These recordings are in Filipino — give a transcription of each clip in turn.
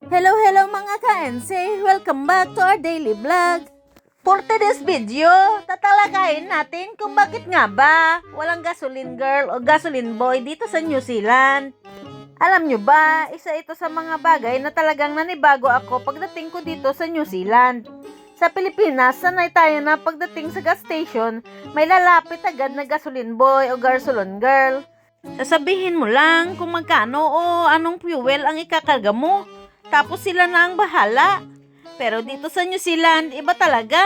Hello mga ka-NC! Welcome back to our daily vlog. For today's video, tatalakayin natin kung bakit nga ba walang gasoline girl o gasoline boy dito sa New Zealand. Alam nyo ba, isa ito sa mga bagay na talagang nanibago ako pagdating ko dito sa New Zealand. Sa Pilipinas, sanay tayo na pagdating sa gas station, may lalapit agad na gasoline boy o gasoline girl. Sasabihin mo lang kung magkano o anong fuel ang ikakarga mo. Tapos sila na ang bahala. Pero dito sa New Zealand, iba talaga.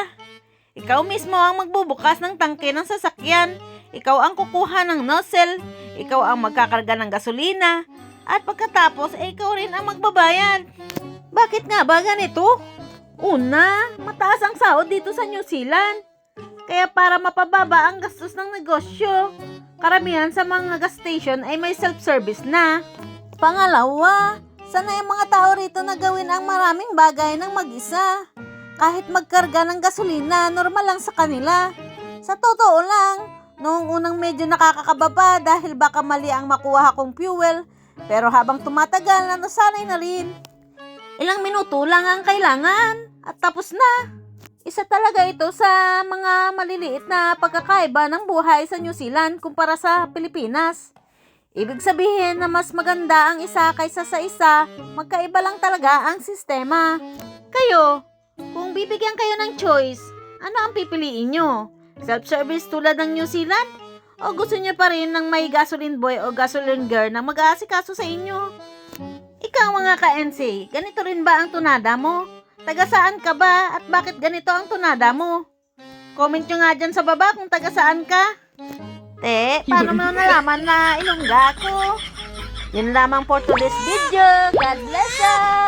Ikaw mismo ang magbubukas ng tangke ng sasakyan. Ikaw ang kukuha ng nozzle. Ikaw ang magkakarga ng gasolina. At pagkatapos, ikaw rin ang magbabayad. Bakit nga ba ganito? Una, mataas ang sahod dito sa New Zealand. Kaya para mapababa ang gastos ng negosyo, karamihan sa mga gas station ay may self-service na. Pangalawa, sanay ang mga tao rito na gawin ang maraming bagay ng mag-isa. Kahit magkarga ng gasolina, normal lang sa kanila. Sa totoo lang, noong unang medyo nakakakababa dahil baka mali ang makuha kong fuel, pero habang tumatagal na nasanay na rin. Ilang minuto lang ang kailangan at tapos na. Isa talaga ito sa mga maliliit na pagkakaiba ng buhay sa New Zealand kumpara sa Pilipinas. Ibig sabihin na mas maganda ang isa kaysa sa isa, magkaiba lang talaga ang sistema. Kayo, kung bibigyan kayo ng choice, ano ang pipiliin nyo? Self-service tulad ng New Zealand? O gusto nyo pa rin ng may gasoline boy o gasoline girl na mag-aasikaso sa inyo? Ikaw mga ka-NC, ganito rin ba ang tunada mo? Taga saan ka ba at bakit ganito ang tunada mo? Comment nyo nga dyan sa baba kung taga saan ka. Paano mo nalaman na Ilongga ako? Yun lamang for today's video. God bless us!